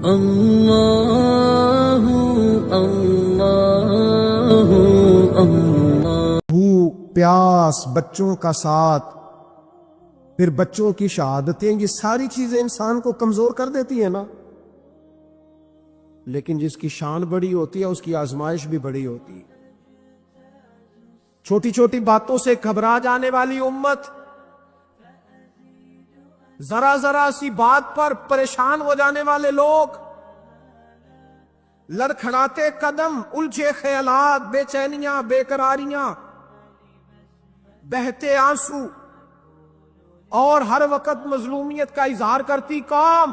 اللہ اللہ اللہ۔ بھوک پیاس، بچوں کا ساتھ، پھر بچوں کی شہادتیں، یہ ساری چیزیں انسان کو کمزور کر دیتی ہیں نا۔ لیکن جس کی شان بڑی ہوتی ہے اس کی آزمائش بھی بڑی ہوتی ہے۔ چھوٹی چھوٹی باتوں سے گھبرا جانے والی امت، ذرا ذرا سی بات پر پریشان ہو جانے والے لوگ، لڑکھڑاتے قدم، الجھے خیالات، بے چینیاں، بے قراریاں، بہتے آنسو اور ہر وقت مظلومیت کا اظہار کرتی قوم،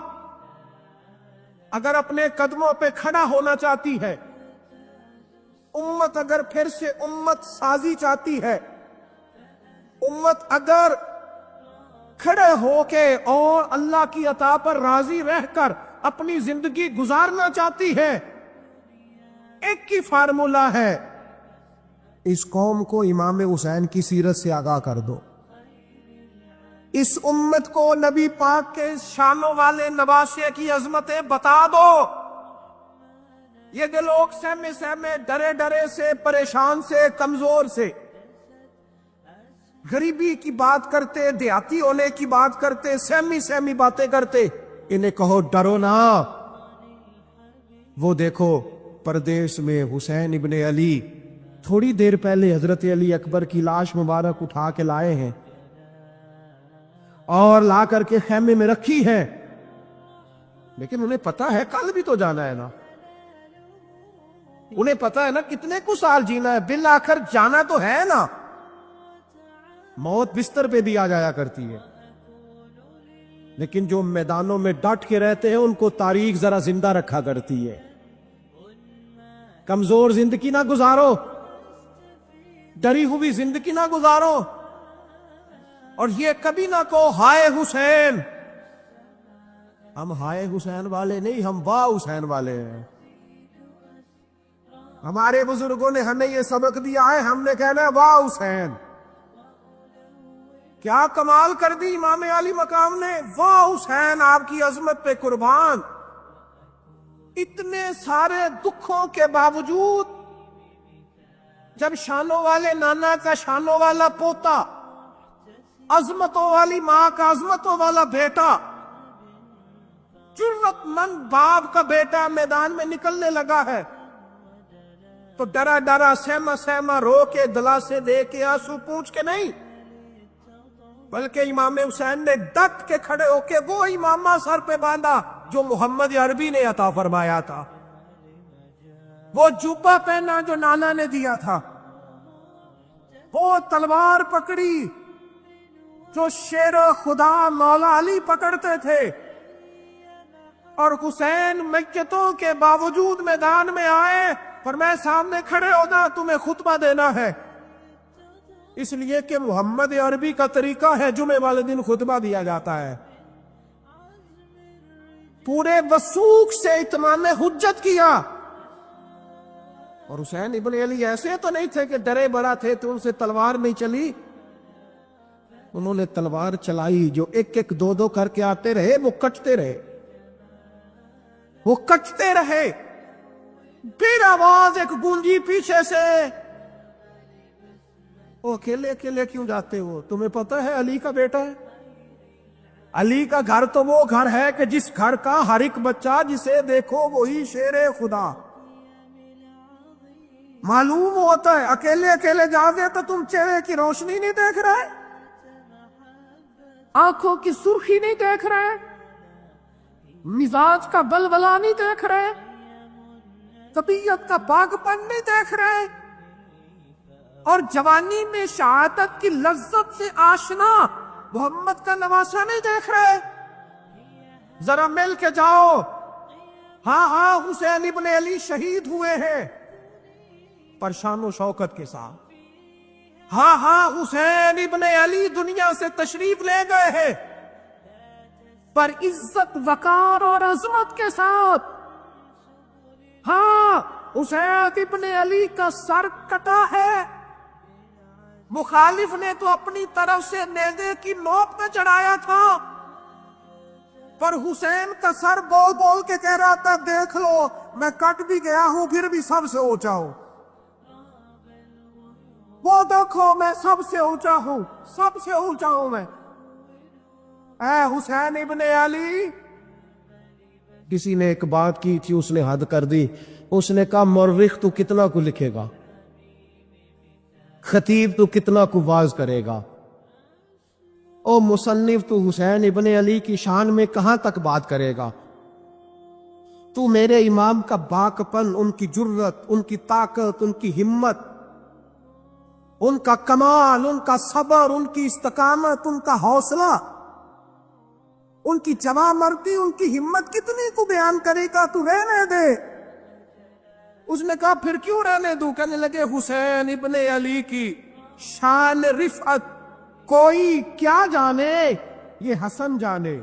اگر اپنے قدموں پہ کھڑا ہونا چاہتی ہے، امت اگر پھر سے امت سازی چاہتی ہے، امت اگر کھڑے ہو کے اور اللہ کی عطا پر راضی رہ کر اپنی زندگی گزارنا چاہتی ہے، ایک ہی فارمولہ ہے، اس قوم کو امام حسین کی سیرت سے آگاہ کر دو، اس امت کو نبی پاک کے شانوں والے نواسے کی عظمتیں بتا دو۔ یہ جو لوگ سہمے سہمے، ڈرے ڈرے سے، پریشان سے، کمزور سے، غریبی کی بات کرتے، دیہاتی ہونے کی بات کرتے، سہمی سہمی باتیں کرتے، انہیں کہو ڈرو نا۔ وہ دیکھو پردیس میں حسین ابن علی تھوڑی دیر پہلے حضرت علی اکبر کی لاش مبارک اٹھا کے لائے ہیں اور لا کر کے خیمے میں رکھی ہے، لیکن انہیں پتا ہے کل بھی تو جانا ہے نا، انہیں پتا ہے نا کتنے کو سال جینا ہے، بالآخر جانا تو ہے نا۔ موت بستر پہ بھی آ جایا کرتی ہے، لیکن جو میدانوں میں ڈٹ کے رہتے ہیں ان کو تاریخ ذرا زندہ رکھا کرتی ہے۔ کمزور زندگی نہ گزارو، ڈری ہوئی زندگی نہ گزارو، اور یہ کبھی نہ کہو ہائے حسین۔ ہم ہائے حسین والے نہیں، ہم واہ حسین والے ہیں۔ ہمارے بزرگوں نے ہمیں یہ سبق دیا ہے، ہم نے کہنا ہے واہ حسین۔ کیا کمال کر دی امام علی مقام نے، واہ حسین، آپ کی عظمت پہ قربان۔ اتنے سارے دکھوں کے باوجود جب شانوں والے نانا کا شانوں والا پوتا، عظمتوں والی ماں کا عظمتوں والا بیٹا، جرت مند باپ کا بیٹا میدان میں نکلنے لگا ہے، تو ڈرا ڈرا، سہما سہما، رو کے، دلاسے دے کے، آنسو پوچھ کے نہیں، بلکہ امام حسین نے ڈٹ کے کھڑے ہو کے وہ امامہ سر پہ باندھا جو محمد عربی نے عطا فرمایا تھا، وہ جوبہ پہنا جو نانا نے دیا تھا، وہ تلوار پکڑی جو شیر خدا مولا علی پکڑتے تھے، اور حسین میتوں کے باوجود میدان میں آئے، فرمایا سامنے کھڑے ہونا، تمہیں خطبہ دینا ہے، اس لیے کہ محمد عربی کا طریقہ ہے جمعے والے دن خطبہ دیا جاتا ہے۔ پورے وثوق سے اتمام حجت کیا، اور حسین ابن علی ایسے تو نہیں تھے کہ ڈرے بڑا تھے تو ان سے تلوار نہیں چلی، انہوں نے تلوار چلائی، جو ایک ایک دو دو کر کے آتے رہے وہ کٹتے رہے، وہ کٹتے رہے، پھر آواز ایک گونجی پیچھے سے، وہ اکیلے اکیلے کیوں جاتے ہو، تمہیں پتہ ہے علی کا بیٹا ہے، علی کا گھر تو وہ گھر ہے کہ جس گھر کا ہر ایک بچہ جسے دیکھو وہی شیر خدا۔ معلوم ہوتا ہے اکیلے اکیلے جاتے تو تم چہرے کی روشنی نہیں دیکھ رہے، آنکھوں کی سرخی نہیں دیکھ رہے، مزاج کا بلبلا نہیں دیکھ رہے، طبیعت کا پاک پن نہیں دیکھ رہے، اور جوانی میں شہادت کی لذت سے آشنا محمد کا نواسا نہیں دیکھ رہے۔ ذرا مل کے جاؤ، ہاں ہاں حسین ابن علی شہید ہوئے ہیں پر شان و شوکت کے ساتھ، ہاں ہاں حسین ابن علی دنیا سے تشریف لے گئے ہیں پر عزت، وقار اور عظمت کے ساتھ، ہاں حسین ابن علی کا سر کٹا ہے، مخالف نے تو اپنی طرف سے نیزے کی نوک پہ چڑھایا تھا، پر حسین کا سر بول بول کے کہہ رہا تھا دیکھ لو میں کٹ بھی گیا ہوں پھر بھی سب سے اونچا ہوں، وہ دیکھو میں سب سے اونچا ہوں، سب سے اونچا ہوں میں۔ اے حسین ابن علی، کسی نے ایک بات کی تھی، اس نے حد کر دی، اس نے کہا مورخ تو کتنا کو لکھے گا، خطیب تو کتنا کو واعظ کرے گا، او مصنف تو حسین ابن علی کی شان میں کہاں تک بات کرے گا؟ تو میرے امام کا باکپن، ان کی جرت، ان کی طاقت، ان کی ہمت، ان کا کمال، ان کا صبر، ان کی استقامت، ان کا حوصلہ، ان کی جواں مردی، ان کی ہمت کتنی کو بیان کرے گا؟ تو رہنے دے۔ اس نے کہا پھر کیوں رہنے دوں؟ کہنے لگے حسین ابن علی کی شان رفعت کوئی کیا جانے، یہ حسن جانے۔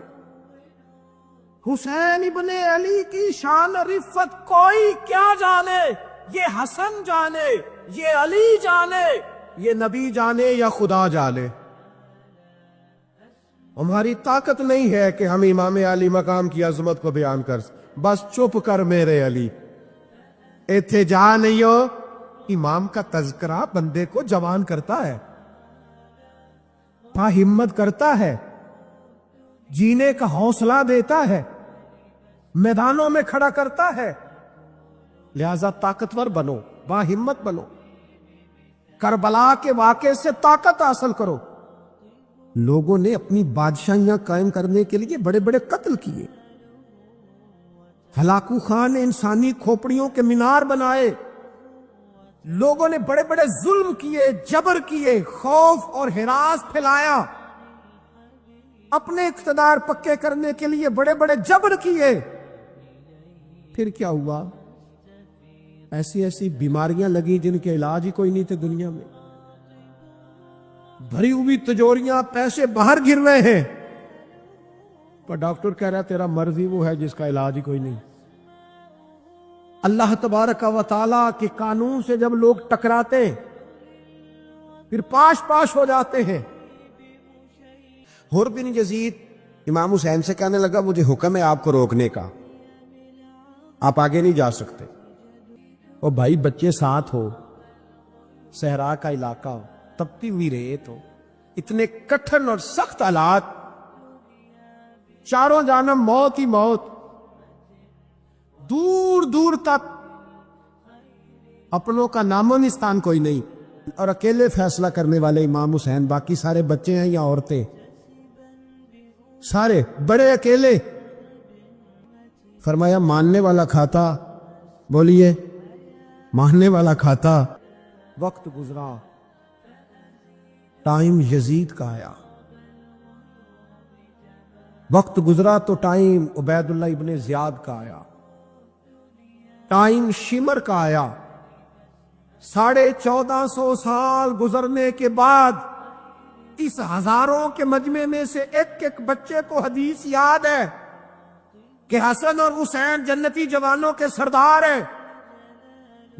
حسین ابن علی کی شان رفعت کوئی کیا جانے، یہ حسن جانے، یہ علی جانے، یہ نبی جانے یا خدا جانے۔ ہماری طاقت نہیں ہے کہ ہم امام علی مقام کی عظمت کو بیان کر، بس چپ کر میرے علی، ایتھے جا نہیں ہو۔ امام کا تذکرہ بندے کو جوان کرتا ہے، ہمت کرتا ہے، جینے کا حوصلہ دیتا ہے، میدانوں میں کھڑا کرتا ہے۔ لہذا طاقتور بنو، با ہمت بنو، کربلا کے واقعے سے طاقت حاصل کرو۔ لوگوں نے اپنی بادشاہیاں قائم کرنے کے لیے بڑے بڑے قتل کیے، ہلاکو خان نے انسانی کھوپڑیوں کے مینار بنائے، لوگوں نے بڑے بڑے ظلم کیے، جبر کیے، خوف اور ہراس پھیلایا، اپنے اقتدار پکے کرنے کے لیے بڑے بڑے جبر کیے۔ پھر کیا ہوا؟ ایسی ایسی بیماریاں لگی جن کے علاج ہی کوئی نہیں تھے دنیا میں، بھری ہوئی تجوریاں، پیسے باہر گر رہے ہیں، پر ڈاکٹر کہہ رہا ہے تیرا مرض ہی وہ ہے جس کا علاج ہی کوئی نہیں۔ اللہ تبارک و تعالیٰ کے قانون سے جب لوگ ٹکراتے ہیں پھر پاش پاش ہو جاتے ہیں۔ حر بن یزید امام حسین سے کہنے لگا مجھے حکم ہے آپ کو روکنے کا، آپ آگے نہیں جا سکتے۔ اور بھائی بچے ساتھ ہو، صحرا کا علاقہ ہو، تپتی ہوئی ریت ہو، اتنے کٹھن اور سخت حالات، چاروں جانب موت ہی موت، دور دور تک اپنوں کا نام و نشان کوئی نہیں، اور اکیلے فیصلہ کرنے والے امام حسین، باقی سارے بچے ہیں یا عورتیں، سارے بڑے اکیلے۔ فرمایا ماننے والا کھاتا، بولیے ماننے والا کھاتا۔ وقت گزرا، ٹائم یزید کا آیا، وقت گزرا تو ٹائم عبید اللہ ابن زیاد کا آیا، ٹائم شمر کا آیا۔ 1450 سال گزرنے کے بعد اس ہزاروں کے مجمع میں سے ایک ایک بچے کو حدیث یاد ہے کہ حسن اور حسین جنتی جوانوں کے سردار ہیں۔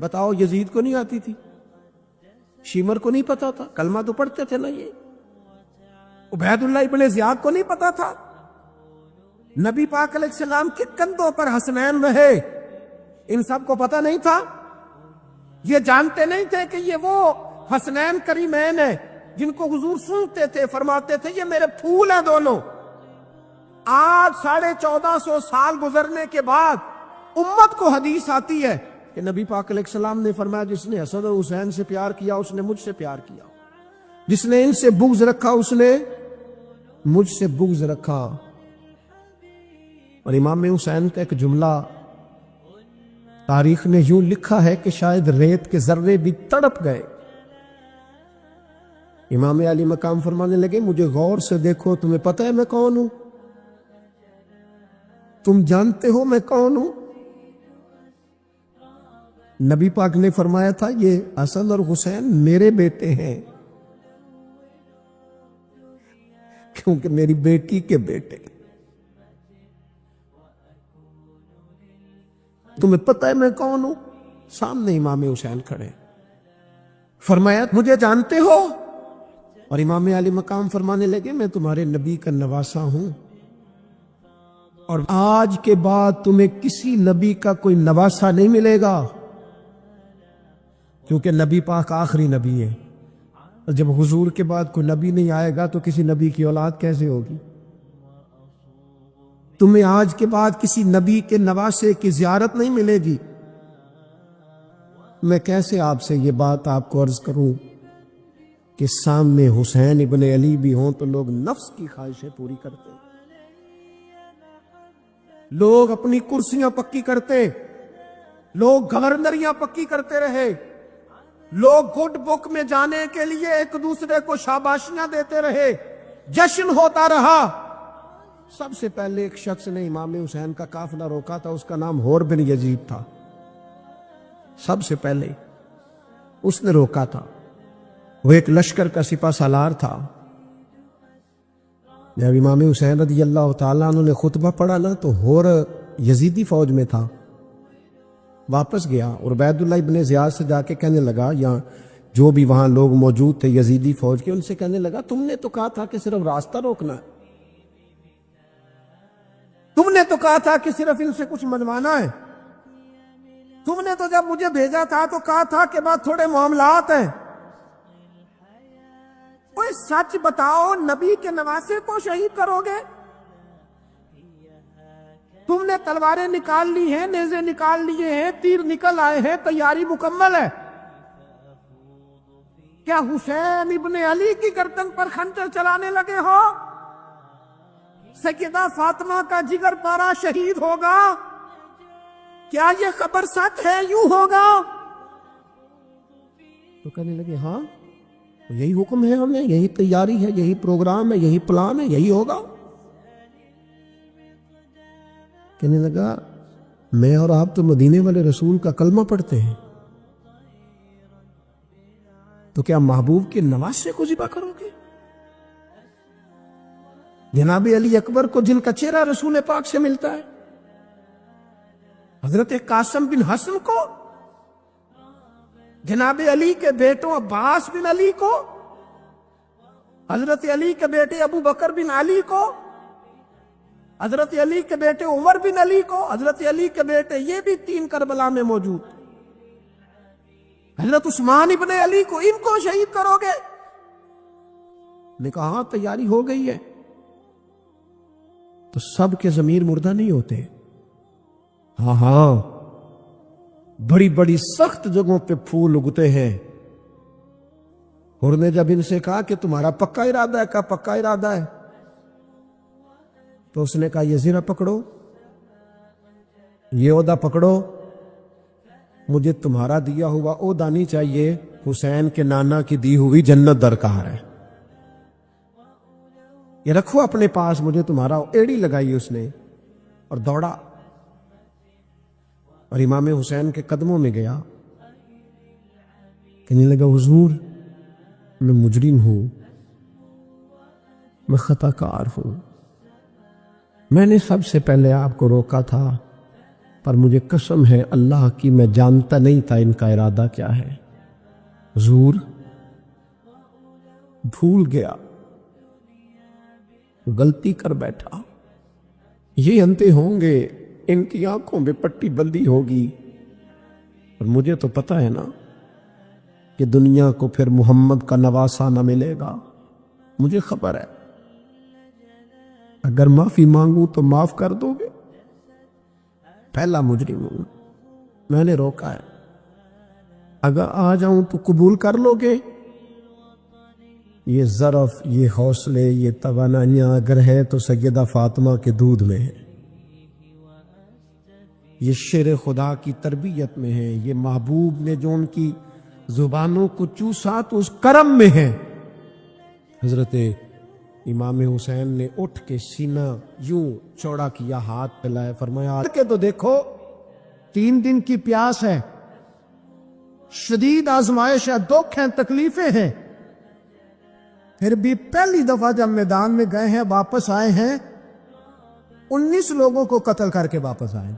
بتاؤ یزید کو نہیں آتی تھی؟ شمر کو نہیں پتا تھا؟ کلمہ تو پڑھتے تھے نا یہ؟ عبید اللہ ابن زیاد کو نہیں پتا تھا؟ نبی پاک علیہ السلام کے کندھوں پر حسنین رہے، ان سب کو پتا نہیں تھا؟ یہ جانتے نہیں تھے کہ یہ وہ حسنین کریمین ہیں جن کو حضور سنتے تھے، فرماتے تھے یہ میرے پھول ہیں دونوں؟ آج 1450 سال گزرنے کے بعد امت کو حدیث آتی ہے کہ نبی پاک علیہ السلام نے فرمایا جس نے حسن اور حسین سے پیار کیا اس نے مجھ سے پیار کیا، جس نے ان سے بغض رکھا اس نے مجھ سے بغض رکھا۔ اور امام حسین کا ایک جملہ تاریخ نے یوں لکھا ہے کہ شاید ریت کے ذرے بھی تڑپ گئے۔ امام علی مقام فرمانے لگے مجھے غور سے دیکھو، تمہیں پتہ ہے میں کون ہوں؟ تم جانتے ہو میں کون ہوں؟ نبی پاک نے فرمایا تھا یہ حسن اور حسین میرے بیٹے ہیں، کیونکہ میری بیٹی کے بیٹے۔ تمہیں پتہ ہے میں کون ہوں؟ سامنے امام حسین کھڑے، فرمایا مجھے جانتے ہو؟ اور امام علی مقام فرمانے لگے میں تمہارے نبی کا نواسا ہوں، اور آج کے بعد تمہیں کسی نبی کا کوئی نواسا نہیں ملے گا، کیونکہ نبی پاک آخری نبی ہے۔ اور جب حضور کے بعد کوئی نبی نہیں آئے گا تو کسی نبی کی اولاد کیسے ہوگی؟ تمہیں آج کے بعد کسی نبی کے نواسے کی زیارت نہیں ملے گی۔ میں کیسے آپ سے یہ بات آپ کو عرض کروں کہ سامنے حسین ابن علی بھی ہوں تو لوگ نفس کی خواہشیں پوری کرتے، لوگ اپنی کرسیاں پکی کرتے، لوگ گورنریاں پکی کرتے رہے، لوگ گڈ بک میں جانے کے لیے ایک دوسرے کو شاباشیاں دیتے رہے، جشن ہوتا رہا۔ سب سے پہلے ایک شخص نے امام حسین کا قافلہ روکا تھا، اس کا نام حور بن یزید تھا۔ سب سے پہلے اس نے روکا تھا، وہ ایک لشکر کا سپہ سالار تھا۔ جب امام حسین رضی اللہ تعالیٰ عنہ نے خطبہ پڑھا نا تو حور یزیدی فوج میں تھا، واپس گیا اور عبید اللہ ابن زیاد سے جا کے کہنے لگا، یا جو بھی وہاں لوگ موجود تھے یزیدی فوج کے، ان سے کہنے لگا تم نے تو کہا تھا کہ صرف راستہ روکنا ہے، تم نے تو کہا تھا کہ صرف ان سے کچھ منوانا ہے، تم نے تو جب مجھے بھیجا تھا تو کہا تھا کہ بعد تھوڑے معاملات ہیں، کوئی سچ بتاؤ، نبی کے نواسے کو شہید کرو گے؟ تم نے تلواریں نکال لی ہیں، نیزے نکال لیے ہیں، تیر نکل آئے ہیں، تیاری مکمل ہے، کیا حسین ابن علی کی گردن پر خنجر چلانے لگے ہو؟ سیدہ فاطمہ کا جگر پارا شہید ہوگا، کیا یہ خبر سچ ہے؟ یوں ہوگا؟ تو کہنے لگے ہاں یہی حکم ہے، ہمیں یہی تیاری ہے، یہی پروگرام ہے، یہی پلان ہے، یہی ہوگا۔ کہنے لگا میں اور آپ تو مدینے والے رسول کا کلمہ پڑھتے ہیں، تو کیا محبوب کے نواسے کو ذبح کرو گے؟ جناب علی اکبر کو جن کا چہرہ رسول پاک سے ملتا ہے، حضرت قاسم بن حسن کو، جناب علی کے بیٹوں عباس بن علی کو، حضرت علی کے بیٹے ابو بکر بن علی کو، حضرت علی کے بیٹے عمر بن علی کو، حضرت علی کے بیٹے یہ بھی 3 کربلا میں موجود، حضرت عثمان ابن علی کو، ان کو شہید کرو گے؟ نے کہا ہاں تیاری ہو گئی ہے۔ تو سب کے ضمیر مردہ نہیں ہوتے، ہاں بڑی بڑی سخت جگہوں پہ پھول اگتے ہیں۔ اور نے جب ان سے کہا کہ تمہارا پکا ارادہ ہے، کہا پکا ارادہ ہے، تو اس نے کہا یہ زرہ پکڑو، یہ عہدہ پکڑو، مجھے تمہارا دیا ہوا عہدہ نہیں چاہیے، حسین کے نانا کی دی ہوئی جنت درکار ہے، یہ رکھو اپنے پاس، مجھے تمہارا۔ ایڑی لگائی اس نے اور دوڑا اور امام حسین کے قدموں میں گیا، کہنے لگا حضور میں مجرم ہوں، میں خطا کار ہوں، میں نے سب سے پہلے آپ کو روکا تھا، پر مجھے قسم ہے اللہ کی میں جانتا نہیں تھا ان کا ارادہ کیا ہے، حضور بھول گیا، غلطی کر بیٹھا، یہ انتے ہوں گے، ان کی آنکھوں میں پٹی بندی ہوگی، اور مجھے تو پتا ہے نا کہ دنیا کو پھر محمد کا نواسا نہ ملے گا، مجھے خبر ہے، اگر معافی مانگوں تو معاف کر دو گے، پہلا مجرم ہوں، میں نے روکا ہے، اگر آ جاؤں تو قبول کر لو گے؟ یہ ظرف، یہ حوصلے، یہ توانائیاں اگر ہے تو سیدہ فاطمہ کے دودھ میں ہے، یہ شیر خدا کی تربیت میں ہے، یہ محبوب نے جو ان کی زبانوں کو چوسا تو اس کرم میں ہے۔ حضرت امام حسین نے اٹھ کے سینہ یوں چوڑا کیا، ہاتھ پھیلائے، فرمایا کہ تو دیکھو 3 دن کی پیاس ہے، شدید آزمائش ہے، دکھ ہیں، تکلیفیں ہیں، پھر بھی پہلی دفعہ جب میدان میں گئے ہیں، واپس آئے ہیں، 19 لوگوں کو قتل کر کے واپس آئے،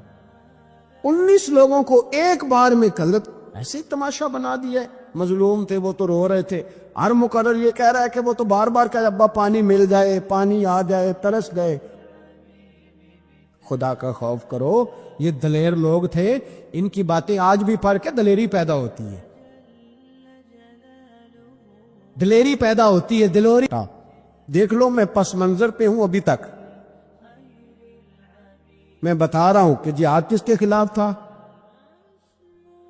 19 لوگوں کو ایک بار میں قتل، ایسے تماشا بنا دیا ہے۔ مظلوم تھے وہ تو رو رہے تھے، ہر مقرر یہ کہہ رہا ہے کہ وہ تو بار بار کہ ابا پانی مل جائے، پانی آ جائے، ترس گئے۔ خدا کا خوف کرو. یہ دلیر لوگ تھے, ان کی باتیں آج بھی پڑھ کے دلیری پیدا ہوتی ہے, دلیری پیدا ہوتی ہے, دلوری. دیکھ لو میں پس منظر پہ ہوں ابھی تک. میں بتا رہا ہوں کہ جہاد کس کے خلاف تھا؟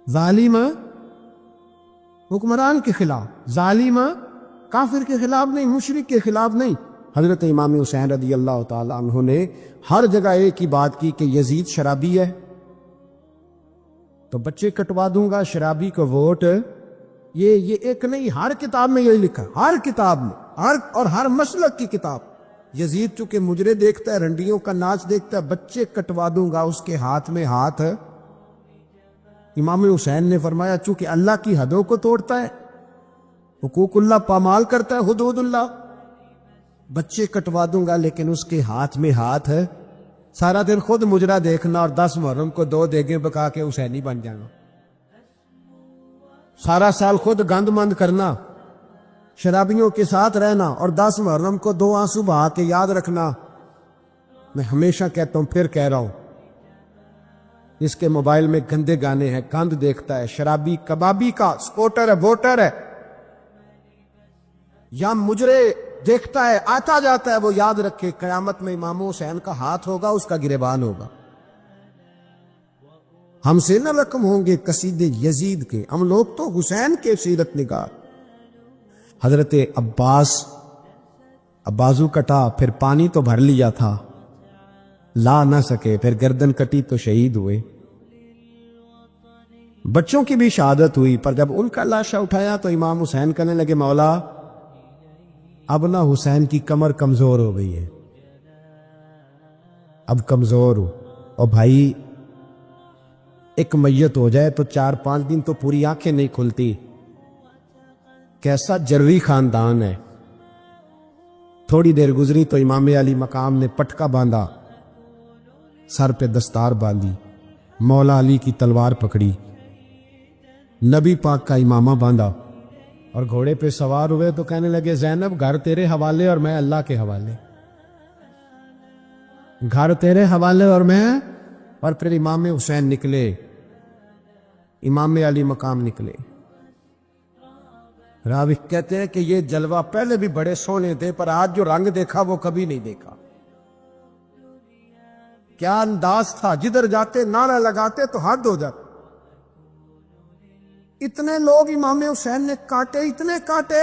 ظالم حکمران کے خلاف, ظالم کافر کے خلاف نہیں, مشرک کے خلاف نہیں. حضرت امام حسین رضی اللہ تعالی عنہ نے ہر جگہ ایک ہی بات کی کہ یزید شرابی ہے, تو بچے کٹوا دوں گا, شرابی کو ووٹ. یہ ایک نہیں, ہر کتاب میں یہی لکھا, ہر کتاب میں, اور ہر مسلک کی کتاب. یزید چونکہ مجرے دیکھتا ہے, رنڈیوں کا ناچ دیکھتا ہے, بچے کٹوا دوں گا, اس کے ہاتھ میں ہاتھ. امام حسین نے فرمایا چونکہ اللہ کی حدوں کو توڑتا ہے, حقوق اللہ پامال کرتا ہے, حدود اللہ, بچے کٹوا دوں گا لیکن اس کے ہاتھ میں ہاتھ ہے. سارا دن خود مجرا دیکھنا اور 10 محرم کو 2 دیگیں پکا کے حسینی بن جانا, سارا سال خود گند مند کرنا, شرابیوں کے ساتھ رہنا, اور 10 محرم کو 2 آنسو بہا کے یاد رکھنا. میں ہمیشہ کہتا ہوں, پھر کہہ رہا ہوں, اس کے موبائل میں گندے گانے ہیں, گند دیکھتا ہے, شرابی کبابی کا سپورٹر ہے, ووٹر ہے, یا مجرے دیکھتا ہے, آتا جاتا ہے, وہ یاد رکھے قیامت میں امام حسین کا ہاتھ ہوگا, اس کا گریبان ہوگا. ہم سے نہ رقم ہوں گے قصیدے یزید کے, ہم لوگ تو حسین کے سیرت نگار. حضرت عباس بازو کٹا, پھر پانی تو بھر لیا تھا, لا نہ سکے, پھر گردن کٹی تو شہید ہوئے. بچوں کی بھی شہادت ہوئی, پر جب ان کا لاشا اٹھایا تو امام حسین کہنے لگے مولا اب نہ حسین کی کمر کمزور ہو گئی ہے, اب کمزور ہو, اور بھائی ایک میت ہو جائے تو 4-5 دن تو پوری آنکھیں نہیں کھلتی. کیسا جروی خاندان ہے. تھوڑی دیر گزری تو امام علی مقام نے پٹکا باندھا, سر پہ دستار باندھی, مولا علی کی تلوار پکڑی, نبی پاک کا امامہ باندھا, اور گھوڑے پہ سوار ہوئے تو کہنے لگے زینب گھر تیرے حوالے اور میں اللہ کے حوالے, گھر تیرے حوالے اور میں. اور پھر امام حسین نکلے, امام علی مقام نکلے. راوی کہتے ہیں کہ یہ جلوہ پہلے بھی بڑے سونے تھے, پر آج جو رنگ دیکھا وہ کبھی نہیں دیکھا. کیا انداز تھا, جدھر جاتے نعرہ لگاتے تو حد ہو جاتے. اتنے لوگ امام حسین نے کاٹے, اتنے کاٹے,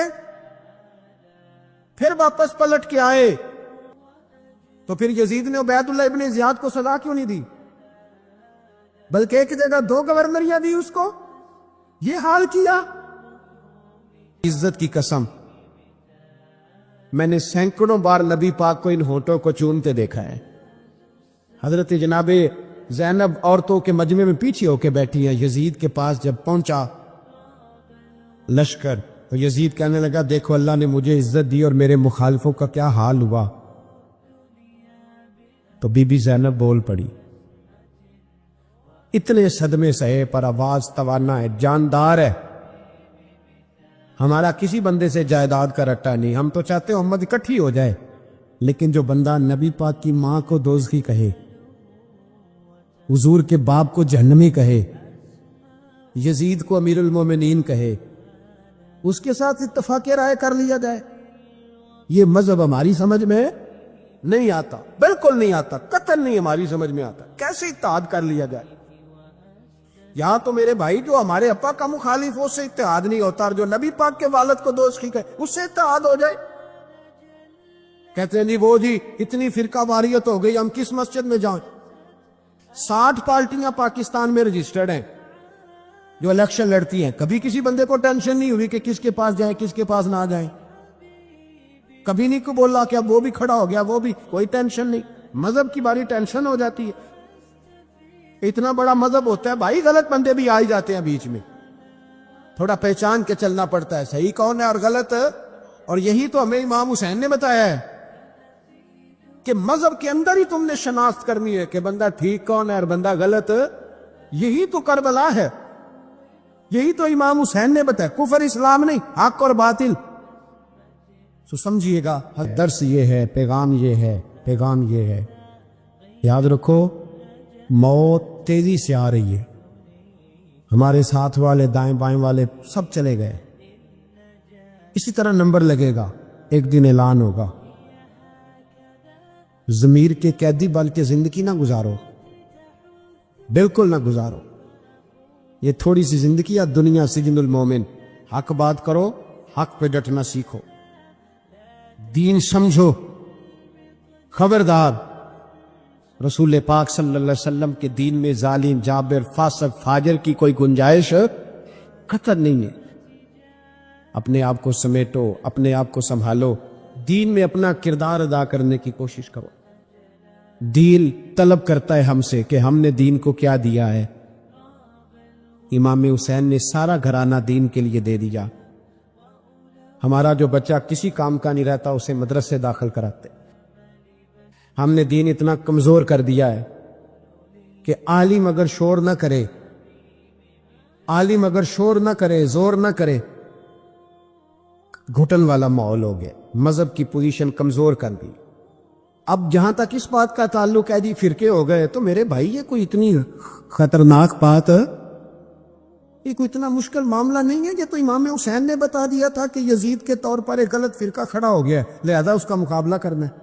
پھر واپس پلٹ کے آئے. تو پھر یزید نے عبید اللہ ابن زیاد کو سزا کیوں نہیں دی, بلکہ ایک جگہ 2 گورنریاں دی اس کو, یہ حال کیا. عزت کی قسم, میں نے سینکڑوں بار نبی پاک کو ان ہونٹوں کو چومتے دیکھا ہے. حضرت جناب زینب عورتوں کے مجمع میں پیچھے ہو کے بیٹھی ہیں. یزید کے پاس جب پہنچا لشکر تو یزید کہنے لگا دیکھو اللہ نے مجھے عزت دی اور میرے مخالفوں کا کیا حال ہوا. تو بی بی زینب بول پڑی, اتنے صدمے سہے پر آواز توانا ہے, جاندار ہے. ہمارا کسی بندے سے جائیداد کا رٹا نہیں, ہم تو چاہتے ہیں امت اکٹھی ہو جائے, لیکن جو بندہ نبی پاک کی ماں کو دوزخی کہے, حضور کے باپ کو جہنمی کہے, یزید کو امیر المومنین کہے, اس کے ساتھ اتفاق رائے کر لیا جائے, یہ مذہب ہماری سمجھ میں نہیں آتا, بالکل نہیں آتا, قطعاً نہیں ہماری سمجھ میں آتا. کیسے اتحاد کر لیا جائے؟ یہاں تو میرے بھائی جو ہمارے ابا کا مخالف ہو اس سے اتحاد نہیں ہوتا, اور جو نبی پاک کے والد کو دوزخی کہے اس سے اتحاد ہو جائے. کہتے ہیں جی اتنی فرقہ واریت ہو گئی, ہم کس مسجد میں جائیں. 60 پارٹیاں پاکستان میں رجسٹرڈ ہیں جو الیکشن لڑتی ہیں. کبھی کسی بندے کو ٹینشن نہیں ہوئی کہ کس کے پاس جائیں کس کے پاس نہ جائیں. کبھی نہیں کو بولا کہ اب وہ بھی کھڑا ہو گیا, وہ بھی, کوئی ٹینشن نہیں. مذہب کی باری ٹینشن ہو جاتی ہے. اتنا بڑا مذہب ہوتا ہے بھائی, غلط بندے بھی آ ہی جاتے ہیں بیچ میں, تھوڑا پہچان کے چلنا پڑتا ہے صحیح کون ہے اور غلط. اور یہی تو ہمیں امام حسین نے بتایا ہے کہ مذہب کے اندر ہی تم نے شناخت کرنی ہے کہ بندہ ٹھیک کون ہے اور بندہ غلط. یہی تو کربلا ہے, یہی تو امام حسین نے بتایا, کفر اسلام نہیں, حق اور باطل. سو سمجھیے گا, درس یہ ہے, پیغام یہ ہے, پیغام یہ ہے یاد رکھو موت تیزی سے آ رہی ہے، ہمارے ساتھ والے دائیں بائیں والے سب چلے گئے، اسی طرح نمبر لگے گا، ایک دن اعلان ہوگا۔ ضمیر کے قیدی بن کے زندگی نہ گزارو، بالکل نہ گزارو۔ یہ تھوڑی سی زندگی ہے، دنیا سجن المومن۔ حق بات کرو، حق پہ ڈٹنا سیکھو، دین سمجھو۔ خبردار، رسول پاک صلی اللہ علیہ وسلم کے دین میں ظالم، جابر، فاسق، فاجر کی کوئی گنجائش قطع نہیں ہے۔ اپنے آپ کو سمیٹو، اپنے آپ کو سنبھالو، دین میں اپنا کردار ادا کرنے کی کوشش کرو۔ دین طلب کرتا ہے ہم سے کہ ہم نے دین کو کیا دیا ہے۔ امام حسین نے سارا گھرانہ دین کے لیے دے دیا۔ ہمارا جو بچہ کسی کام کا نہیں رہتا اسے مدرسے داخل کراتے۔ ہم نے دین اتنا کمزور کر دیا ہے کہ عالم اگر شور نہ کرے، عالم اگر شور نہ کرے، زور نہ کرے، گھٹن والا ماحول ہو گیا، مذہب کی پوزیشن کمزور کر دی۔ اب جہاں تک اس بات کا تعلق ہے جی فرقے ہو گئے، تو میرے بھائی یہ کوئی اتنی خطرناک بات، یہ کوئی اتنا مشکل معاملہ نہیں ہے۔ یہ تو امام حسین نے بتا دیا تھا کہ یزید کے طور پر ایک غلط فرقہ کھڑا ہو گیا ہے، لہذا اس کا مقابلہ کرنا ہے۔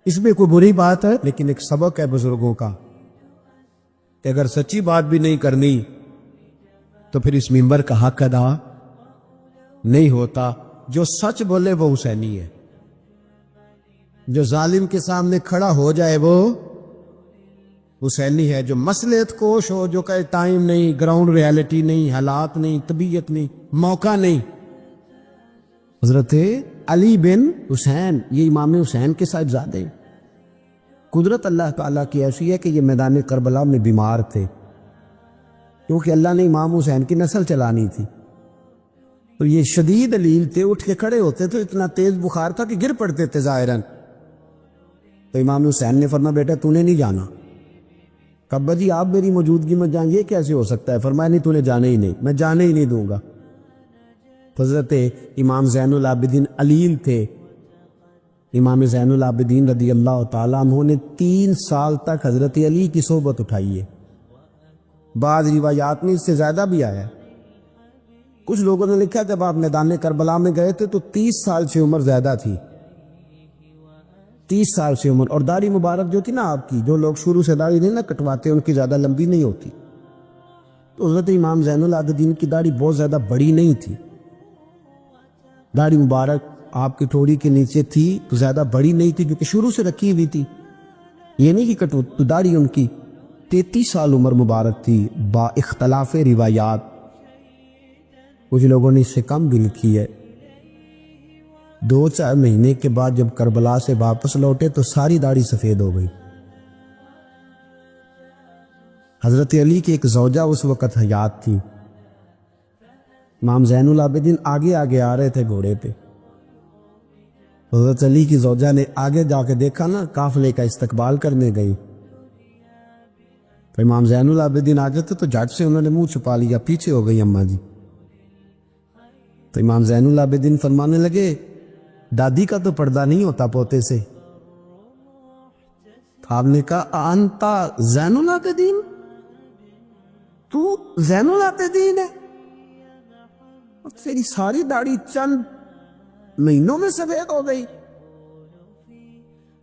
اس میں کوئی بری بات ہے، لیکن ایک سبق ہے بزرگوں کا کہ اگر سچی بات بھی نہیں کرنی تو پھر اس منبر کا حق ادا نہیں ہوتا۔ جو سچ بولے وہ حسینی ہے، جو ظالم کے سامنے کھڑا ہو جائے وہ حسینی ہے، جو مصلحت کوش ہو، جو کہے ٹائم نہیں، گراؤنڈ ریالٹی نہیں، حالات نہیں، طبیعت نہیں، موقع نہیں۔ حضرت علی بن حسین یہ امام حسین کے صاحبزادے ہیں۔ قدرت اللہ تعالیٰ کی ایسی ہے کہ یہ میدان کربلا میں بیمار تھے، کیونکہ اللہ نے امام حسین کی نسل چلانی تھی، تو یہ شدید علیل تھے، اٹھ کے کھڑے ہوتے تو اتنا تیز بخار تھا کہ گر پڑتے تھے ظاہراً۔ تو امام حسین نے فرمایا بیٹا تو نے نہیں جانا۔ کہا جی آپ میری موجودگی میں جائیں، یہ کیسے ہو سکتا ہے؟ فرمایا نہیں تو نے جانے ہی نہیں، میں جانے ہی نہیں دوں گا۔ حضرت امام زین العابدین علیل تھے۔ امام زین العابدین رضی اللہ تعالیٰ عنہ نے 3 سال تک حضرت علی کی صحبت اٹھائی ہے۔ بعض روایات میں اس سے زیادہ بھی آیا ہے۔ کچھ لوگوں نے لکھا جب آپ میدان کربلا میں گئے تھے تو 30 سال سے عمر زیادہ تھی، 30 سال سے عمر، اور داڑھی مبارک جو تھی نا آپ کی، جو لوگ شروع سے داڑھی نہیں نہ کٹواتے ان کی زیادہ لمبی نہیں ہوتی، تو حضرت امام زین العابدین کی داڑھی بہت زیادہ بڑی نہیں تھی، داڑھی مبارک آپ کی ٹھوڑی کے نیچے تھی تو زیادہ بڑی نہیں تھی کیونکہ شروع سے رکھی ہوئی تھی، یہ نہیں کہ کٹو، تو داڑھی ان کی 33 سال عمر مبارک تھی با اختلاف روایات۔ کچھ لوگوں نے اس سے کم بھی لکھی ہے۔ 2-4 مہینے کے بعد جب کربلا سے واپس لوٹے تو ساری داڑھی سفید ہو گئی۔ حضرت علی کی ایک زوجہ اس وقت حیات تھی۔ امام زین العابدین آگے آگے آ رہے تھے گھوڑے پہ، حضرت علی کی زوجہ نے آگے جا کے دیکھا نا، قافلے کا استقبال کرنے گئی، تو امام زین العابدین آ جاتے تو جھٹ سے انہوں نے منہ چھپا لیا، پیچھے ہو گئی اماں جی۔ تو امام زین العابدین فرمانے لگے دادی کا تو پردہ نہیں ہوتا پوتے سے۔ آپ نے کہا انتا زین العابدین، تو زین العابدین ہے؟ تیری ساری داڑھی چند مہینوں میں سفید ہو گئی۔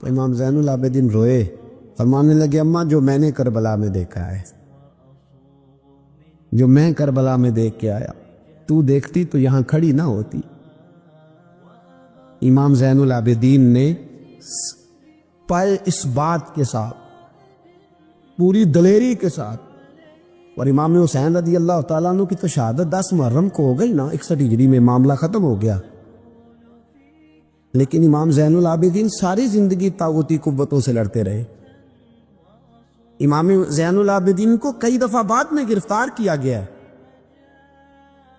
تو امام زین العابدین روئے، فرمانے لگے اماں جو میں نے کربلا میں دیکھا ہے، جو میں کربلا میں دیکھ کے آیا، تو دیکھتی تو یہاں کھڑی نہ ہوتی۔ امام زین العابدین نے پائے اس بات کے ساتھ، پوری دلیری کے ساتھ، اور امام حسین رضی اللہ تعالیٰ عنہ کی تو شہادت 10 محرم کو ہو گئی نا، 61 ہجری میں معاملہ ختم ہو گیا، لیکن امام زین العابدین ساری زندگی طاغوتی قوتوں سے لڑتے رہے۔ امام زین العابدین کو کئی دفعہ بعد میں گرفتار کیا گیا ہے،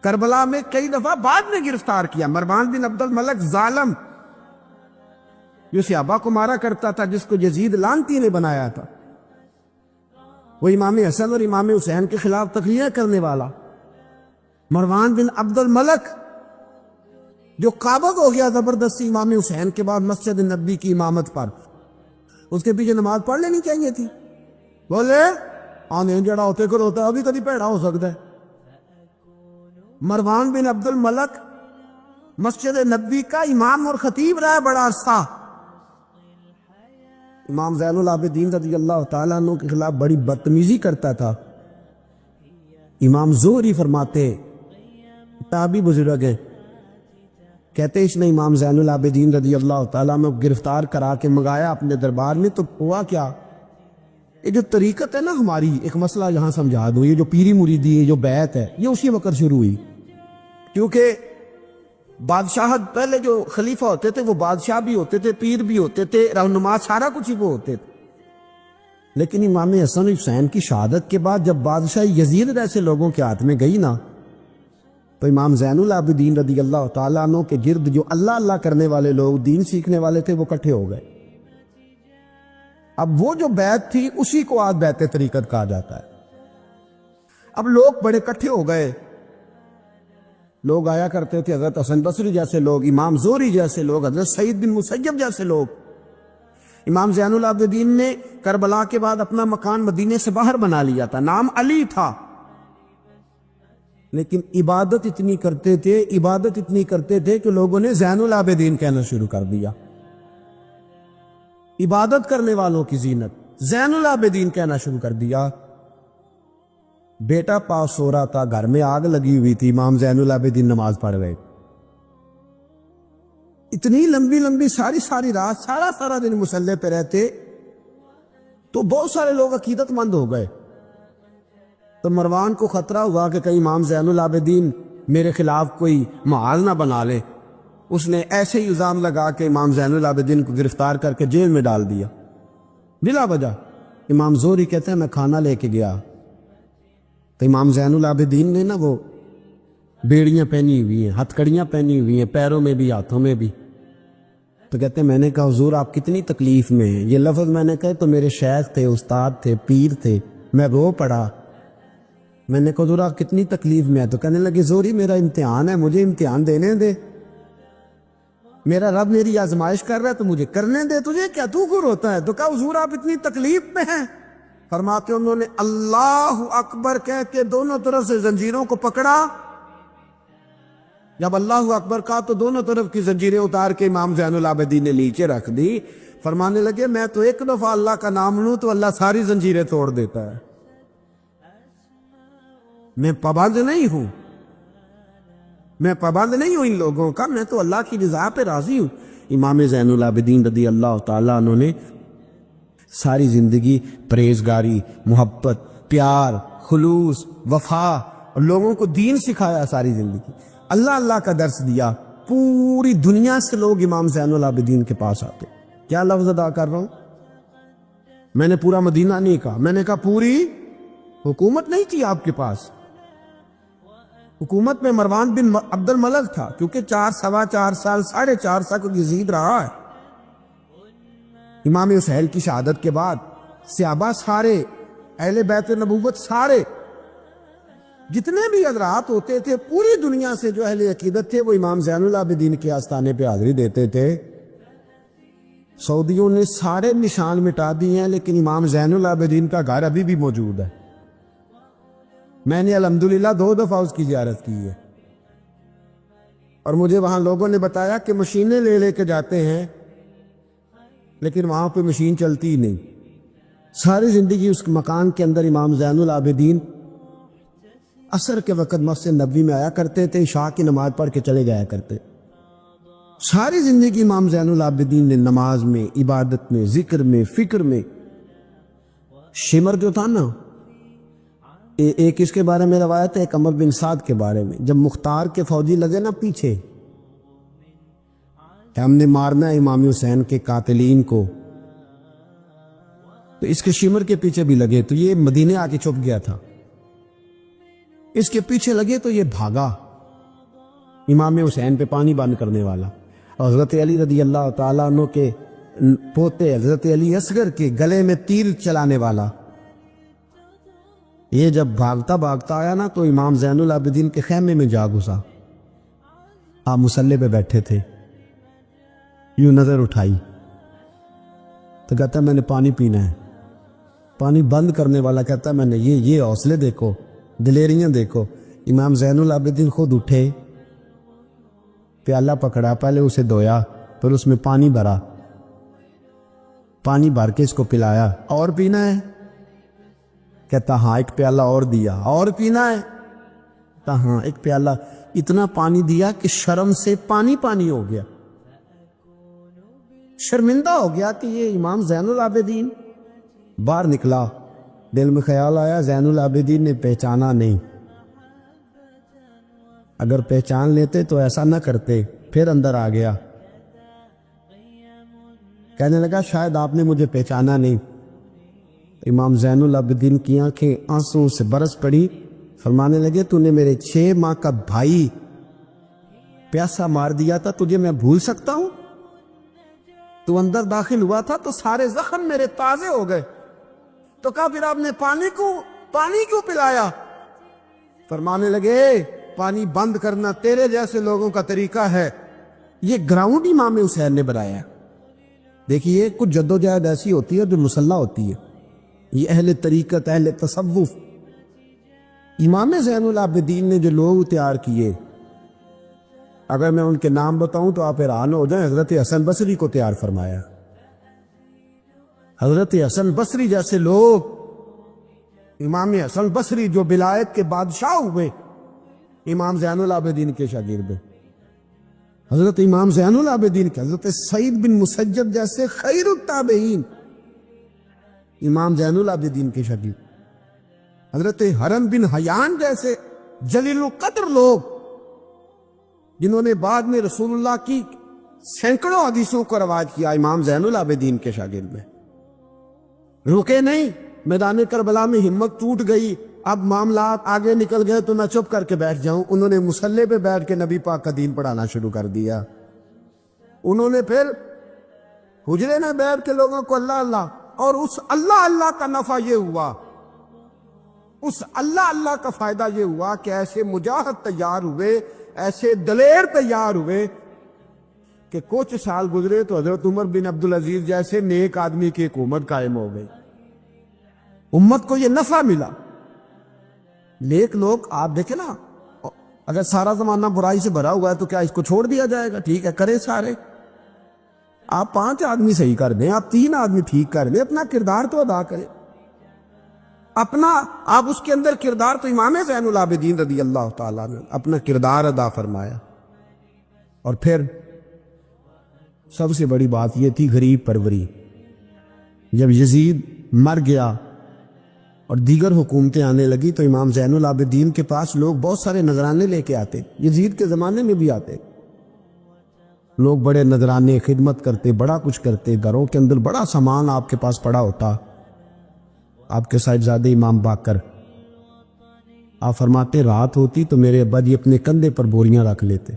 کربلا میں کئی دفعہ بعد میں گرفتار کیا۔ مروان بن عبد الملک ظالم جو صحابہ کو مارا کرتا تھا، جس کو یزید لعنتی نے بنایا تھا، وہ امام حسن اور امام حسین کے خلاف تقریریں کرنے والا مروان بن عبد الملک، جو قابض ہو گیا زبردستی امام حسین کے بعد مسجد نبی کی امامت پر، اس کے پیچھے نماز پڑھ لینی چاہیے تھی. بولے آنے جڑا ہوتے کر ہوتا ہے ابھی کبھی پیڑا ہو سکتا ہے. مروان بن عبد الملک مسجد نبوی کا امام اور خطیب رہا ہے بڑا عرصہ. امام زین العابدین رضی اللہ تعالیٰ عنہ کے خلاف بڑی بدتمیزی کرتا تھا. امام زہری فرماتے، تابعی بزرگ ہیں، کہتے اس نے امام زین العابدین رضی اللہ تعالیٰ عنہ گرفتار کرا کے منگایا اپنے دربار میں. تو ہوا کیا، یہ جو طریقت ہے نا ہماری، ایک مسئلہ یہاں سمجھا دو، یہ جو پیری مریدی ہے، جو بیعت ہے، یہ اسی وقت شروع ہوئی. کیونکہ بادشاہت پہلے جو خلیفہ ہوتے تھے وہ بادشاہ بھی ہوتے تھے، پیر بھی ہوتے تھے، رہنما، سارا کچھ ہی وہ ہوتے تھے. لیکن امام حسن حسین کی شہادت کے بعد جب بادشاہ یزید ایسے لوگوں کے ہاتھ میں گئی نا، تو امام زین العابدین رضی اللہ تعالیٰ عنہ کے گرد جو اللہ اللہ کرنے والے لوگ، دین سیکھنے والے تھے، وہ اکٹھے ہو گئے. اب وہ جو بیعت تھی اسی کو آج بیعت طریقت کہا جاتا ہے. اب لوگ بڑے اکٹھے ہو گئے. لوگ آیا کرتے تھے، حضرت حسن بصری جیسے لوگ، امام زہری جیسے لوگ، حضرت سعید بن مسیب جیسے لوگ. امام زین العابدین نے کربلا کے بعد اپنا مکان مدینے سے باہر بنا لیا تھا، نام علی تھا. لیکن عبادت اتنی کرتے تھے کہ لوگوں نے زین العابدین کہنا شروع کر دیا. عبادت کرنے والوں کی زینت زین العابدین کہنا شروع کر دیا. بیٹا پاس سو رہا تھا، گھر میں آگ لگی ہوئی تھی، امام زین العابدین نماز پڑھ رہے. اتنی لمبی ساری رات سارا دن مصلی پہ رہتے. تو بہت سارے لوگ عقیدت مند ہو گئے. تو مروان کو خطرہ ہوا کہ کہیں امام زین العابدین میرے خلاف کوئی محال نہ بنا لے. اس نے ایسے ہی الزام لگا کے امام زین العابدین کو گرفتار کر کے جیل میں ڈال دیا بلا وجہ. امام زہری کہتے ہیں میں کھانا لے کے گیا تو امام زین العابدین نے نا وہ بیڑیاں پہنی ہوئی ہیں، ہتھ کڑیاں پہنی ہوئی ہیں، پیروں میں بھی ہاتھوں میں بھی. تو کہتے ہیں میں نے کہا حضور آپ کتنی تکلیف میں ہیں. یہ لفظ میں نے کہا تو میرے شیخ تھے، استاد تھے، پیر تھے. میں رو پڑا. میں نے کہا حضور آپ کتنی تکلیف میں ہے. تو کہنے لگے زہری میرا امتحان ہے، مجھے امتحان دینے دے. میرا رب میری آزمائش کر رہا ہے تو مجھے کرنے دے، تجھے کیا، تو کیوں روتا ہے؟ تو کہا حضور آپ اتنی تکلیف میں ہیں. فرماتے انہوں نے اللہ اکبر کہہ کے دونوں طرف سے زنجیروں کو پکڑا. جب اللہ اکبر کہا تو دونوں طرف کی زنجیریں اتار کے امام زین العابدین نے نیچے رکھ دی. فرمانے لگے میں تو ایک دفعہ اللہ کا نام لوں تو اللہ ساری زنجیریں توڑ دیتا ہے. میں پابند نہیں ہوں ان لوگوں کا، میں تو اللہ کی رضا پہ راضی ہوں. امام زین العابدین رضی اللہ تعالیٰ عنہ نے ساری زندگی پرہیزگاری، محبت، پیار، خلوص، وفا اور لوگوں کو دین سکھایا. ساری زندگی اللہ اللہ کا درس دیا. پوری دنیا سے لوگ امام زین العابدین کے پاس آتے. کیا لفظ ادا کر رہا ہوں، میں نے پورا مدینہ نہیں کہا، میں نے کہا پوری حکومت نہیں تھی آپ کے پاس. حکومت میں مروان بن عبد الملک تھا، کیونکہ 4 سال 4.5 سال کو یزید رہا ہے. امام حسین کی شہادت کے بعد صحابہ سارے، اہل بیت نبوت سارے، جتنے بھی حضرات ہوتے تھے پوری دنیا سے جو اہل عقیدت تھے وہ امام زین العابدین کے آستانے پہ حاضری دیتے تھے. سعودیوں نے سارے نشان مٹا دیے ہیں لیکن امام زین العابدین کا گھر ابھی بھی موجود ہے. میں نے الحمدللہ 2 دفعہ اس کی زیارت کی ہے اور مجھے وہاں لوگوں نے بتایا کہ مشینیں لے کے جاتے ہیں لیکن وہاں پہ مشین چلتی ہی نہیں. ساری زندگی اس مکان کے اندر امام زین العابدین عصر کے وقت مسجد نبوی میں آیا کرتے تھے، عشاء کی نماز پڑھ کے چلے جایا کرتے. ساری زندگی امام زین العابدین نے نماز میں، عبادت میں، ذکر میں، فکر میں. شمر جو تھا نا، ایک اس کے بارے میں روایت ہے، ایک عمر بن سعد کے بارے میں، جب مختار کے فوجی لگے نا پیچھے کہ ہم نے مارنا ہے امام حسین کے قاتلین کو، تو اس کے شمر کے پیچھے بھی لگے تو یہ مدینے آ کے چھپ گیا تھا. اس کے پیچھے لگے تو یہ بھاگا، امام حسین پہ پانی بند کرنے والا. اور حضرت علی رضی اللہ تعالیٰ عنہ کے پوتے حضرت علی اصغر کے گلے میں تیر چلانے والا. یہ جب بھاگتا آیا نا تو امام زین العابدین کے خیمے میں جا گھسا. آپ مصلی پہ بیٹھے تھے، یوں نظر اٹھائی تو کہتا ہے میں نے پانی پینا ہے. پانی بند کرنے والا کہتا ہے میں نے یہ حوصلے دیکھو, دلیریاں دیکھو. امام زین العابدین خود اٹھے, پیالہ پکڑا, پہلے اسے دھویا, پھر اس میں پانی بھرا, پانی بھر کے اس کو پلایا. اور پینا ہے؟ کہتا ہاں. ایک پیالہ اور دیا. اور پینا ہے؟ کہتا ہاں. ایک پیالہ. اتنا پانی دیا کہ شرم سے پانی پانی ہو گیا, شرمندہ ہو گیا کہ یہ امام زین العابدین. باہر نکلا, دل میں خیال آیا زین العابدین نے پہچانا نہیں, اگر پہچان لیتے تو ایسا نہ کرتے. پھر اندر آ گیا, کہنے لگا شاید آپ نے مجھے پہچانا نہیں. امام زین العابدین کی آنکھیں آنسوں سے برس پڑی, فرمانے لگے تو نے میرے 6 ماہ کا بھائی پیاسا مار دیا تھا, تجھے میں بھول سکتا ہوں؟ تو اندر داخل ہوا تھا تو سارے زخم میرے تازے ہو گئے. تو کہا پھر آپ نے پانی کیوں پلایا؟ فرمانے لگے پانی بند کرنا تیرے جیسے لوگوں کا طریقہ ہے, یہ گراؤنڈ امام حسین نے بنایا. دیکھیے کچھ جدوجہد ایسی ہوتی ہے جو مسلح ہوتی ہے, یہ اہل طریقت, اہل تصوف. امام زین العابدین نے جو لوگ تیار کیے, اگر میں ان کے نام بتاؤں تو آپ حیران ہو جائیں. حضرت حسن بصری کو تیار فرمایا. حضرت حسن بصری جیسے لوگ, امام حسن بصری جو ولایت کے بادشاہ ہوئے, امام زین العابدین کے شاگرد. حضرت امام زین العابدین کے, حضرت سعید بن مسجد جیسے خیر التابعین امام زین العابدین کے شاگرد. حضرت حرم بن حیان جیسے جلیل القدر لوگ, جنہوں نے بعد میں رسول اللہ کی سینکڑوں حدیثوں کو روایت کیا, امام زین العابدین کے شاگرد میں. رکے نہیں, میدان کربلا میں ہمت ٹوٹ گئی, اب معاملات آگے نکل گئے تو میں چپ کر کے بیٹھ جاؤں. انہوں نے مصلے پہ بیٹھ کے نبی پاک کا دین پڑھانا شروع کر دیا. انہوں نے پھر حجرے میں بیٹھ کے لوگوں کو اللہ اللہ, اور اس اللہ اللہ کا نفع یہ ہوا, اس اللہ اللہ کا فائدہ یہ ہوا کہ ایسے مجاہد تیار ہوئے, ایسے دلیر تیار ہوئے کہ کچھ سال گزرے تو حضرت عمر بن عبدالعزیز جیسے نیک آدمی کی حکومت قائم ہو گئی. امت کو یہ نفع ملا. نیک لوگ آپ دیکھیں نا, اگر سارا زمانہ برائی سے بھرا ہوا ہے تو کیا اس کو چھوڑ دیا جائے گا؟ ٹھیک ہے کرے سارے, آپ 5 آدمی صحیح کر دیں, آپ 3 آدمی ٹھیک کر دیں, اپنا کردار تو ادا کریں. اپنا آپ اس کے اندر کردار, تو امام زین العابدین رضی اللہ تعالیٰ نے اپنا کردار ادا فرمایا. اور پھر سب سے بڑی بات یہ تھی غریب پروری. جب یزید مر گیا اور دیگر حکومتیں آنے لگی تو امام زین العابدین کے پاس لوگ بہت سارے نذرانے لے کے آتے. یزید کے زمانے میں بھی آتے لوگ, بڑے نذرانے خدمت کرتے, بڑا کچھ کرتے, گھروں کے اندر بڑا سامان آپ کے پاس پڑا ہوتا. آپ کے صاحبزادے امام باقر, آپ فرماتے رات ہوتی تو میرے ابا جی اپنے کندھے پر بوریاں رکھ لیتے,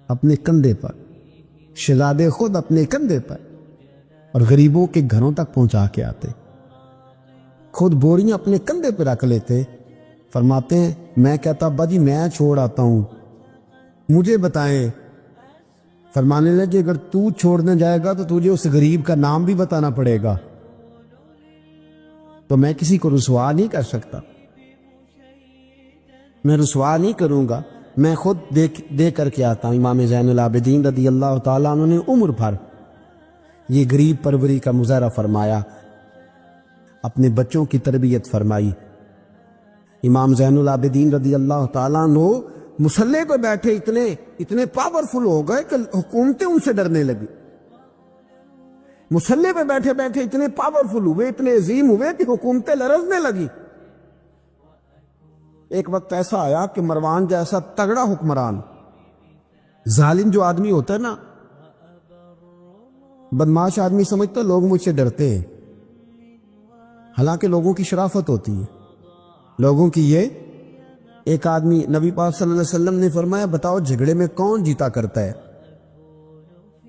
اپنے کندھے پر, شہزادے خود اپنے کندھے پر, اور غریبوں کے گھروں تک پہنچا کے آتے, خود بوریاں اپنے کندھے پہ رکھ لیتے. فرماتے ہیں میں کہتا ابا جی میں چھوڑ آتا ہوں, مجھے بتائیں. فرمانے لگے اگر تو چھوڑنے جائے گا تو تجھے اس غریب کا نام بھی بتانا پڑے گا, تو میں کسی کو رسوا نہیں کر سکتا, میں رسوا نہیں کروں گا, میں خود دے کر کے آتا ہوں. امام زین العابدین رضی اللہ تعالیٰ عنہ نے عمر بھر یہ غریب پروری کا مظاہرہ فرمایا, اپنے بچوں کی تربیت فرمائی. امام زین العابدین رضی اللہ تعالیٰ عنہ مصلے پہ بیٹھے اتنے پاورفل ہو گئے کہ حکومتیں ان سے ڈرنے لگی. مصلے پہ بیٹھے بیٹھے اتنے پاورفل ہوئے, اتنے عظیم ہوئے کہ حکومتیں لرزنے لگی. ایک وقت ایسا آیا کہ مروان جیسا تگڑا حکمران, ظالم جو آدمی ہوتا ہے نا, بدماش آدمی سمجھتا لوگ مجھ سے ڈرتے ہیں, حالانکہ لوگوں کی شرافت ہوتی ہے, لوگوں کی. یہ ایک آدمی, نبی پاک صلی اللہ علیہ وسلم نے فرمایا بتاؤ جھگڑے میں کون جیتا کرتا ہے؟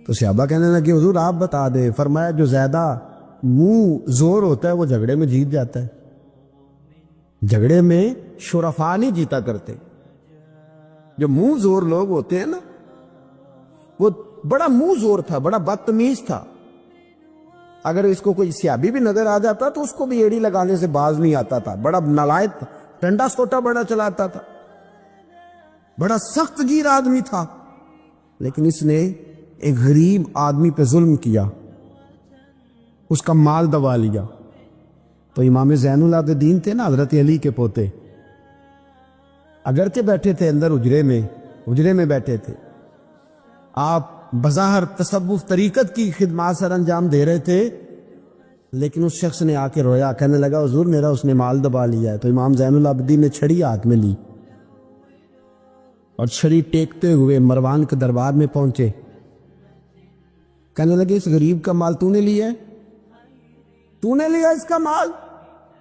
تو صحابہ کہنے لگے حضور آپ بتا دیں. فرمایا جو زیادہ منہ زور ہوتا ہے وہ جھگڑے میں جیت جاتا ہے. جھگڑے میں شرفا نہیں جیتا کرتے, جو منہ زور لوگ ہوتے ہیں نا, وہ بڑا منہ زور تھا, بڑا بدتمیز تھا. اگر اس کو کوئی سیابی بھی نظر آ جاتا تو اس کو بھی ایڑی لگانے سے باز نہیں آتا تھا. بڑا نالائق تھا, ٹنڈا سوٹا بڑا چلاتا تھا, بڑا سخت گیر آدمی تھا. لیکن اس نے ایک غریب آدمی پہ ظلم کیا, اس کا مال دبا لیا. تو امام زین العابدین تھے نا, حضرت علی کے پوتے, اگرچہ بیٹھے تھے اندر حجرے میں بیٹھے تھے, آپ بظاہر تصوف طریقت کی خدمات سر انجام دے رہے تھے, لیکن اس شخص نے آ کے رویا, کہنے لگا حضور میرا اس نے مال دبا لیا ہے. تو امام زین العابدین نے چھڑی ہاتھ میں لی اور چھڑی ٹیکتے ہوئے مروان کے دربار میں پہنچے. کہنے لگے اس غریب کا مال تو نے لیا ہے, تو نے لیا اس کا مال؟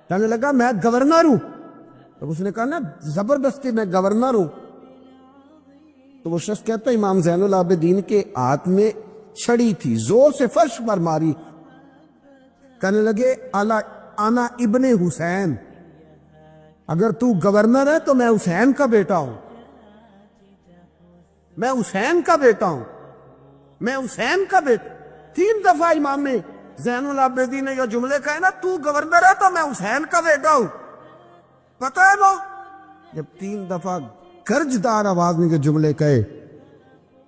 کہنے لگا میں گورنر ہوں. تو اس نے کہا نا زبردستی میں گورنر ہوں. تو وہ شخص کہتا ہے امام زین العابدین کے ہاتھ میں چھڑی تھی, زور سے فرش پر ماری. کہنے لگے انا ابن حسین, اگر تو گورنر ہے تو میں حسین کا بیٹا ہوں, میں حسین کا بیٹا ہوں, میں حسین کا بیٹا. 3 دفعہ امام نے زین العابدین نے یہ جملے کہے نا, تو گورنر ہے تو میں حسین کا بیٹا ہوں. پتہ ہے وہ جب 3 دفعہ گرجدار آواز میں کے جملے کہے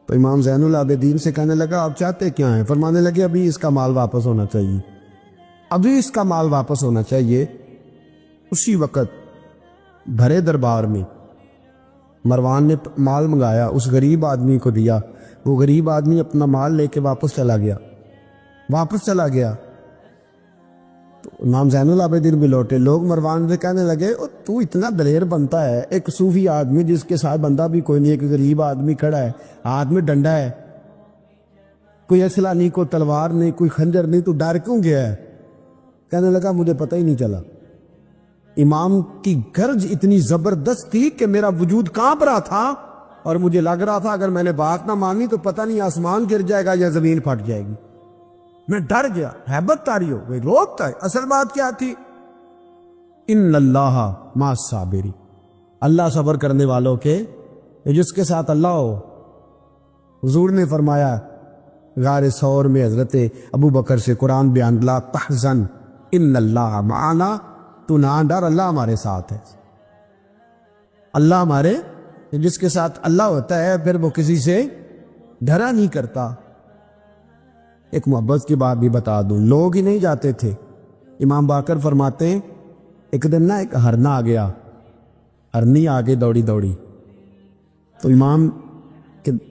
تو امام زین العابدین سے کہنے لگا آپ چاہتے کیا ہیں؟ فرمانے لگے ابھی اس کا مال واپس ہونا چاہیے, ابھی اس کا مال واپس ہونا چاہیے. اسی وقت بھرے دربار میں مروان نے مال منگایا, اس غریب آدمی کو دیا. وہ غریب آدمی اپنا مال لے کے واپس چلا گیا. تو امام زین العابدین بھی لوٹے. لوگ مروان سے کہنے لگے تو اتنا دلیر بنتا ہے, ایک صوفی آدمی جس کے ساتھ بندہ بھی کوئی نہیں, ایک غریب آدمی کھڑا ہے, ہاتھ میں ڈنڈا ہے, کوئی اسلحہ نہیں, کوئی تلوار نہیں, کوئی خنجر نہیں, تو ڈر کیوں گیا ہے؟ کہنے لگا مجھے پتہ ہی نہیں چلا. امام کی گرج اتنی زبردست تھی کہ میرا وجود کانپ رہا تھا اور مجھے لگ رہا تھا اگر میں نے بات نہ مانی تو پتہ نہیں آسمان گر جائے گا یا زمین پھٹ جائے گی. میں ڈر گیا, ہیبت تاری ہو گئی, روکتا ہے. اصل بات کیا تھی؟ ان اللہ مع الصابرین, اللہ صبر کرنے والوں کے, جس کے ساتھ اللہ ہو. حضور نے فرمایا غار ثور میں حضرت ابو بکر سے قرآن بیان, لا تحزن ان اللہ معنا, تو نہ ڈر, اللہ ہمارے ساتھ ہے. اللہ ہمارے, جس کے ساتھ اللہ ہوتا ہے پھر وہ کسی سے ڈرا نہیں کرتا. ایک محبت کی بات بھی بتا دوں, لوگ ہی نہیں جاتے تھے. امام باقر فرماتے ہیں ایک دن نا ایک ہرنا آ گیا, ہرنی آگے دوڑی تو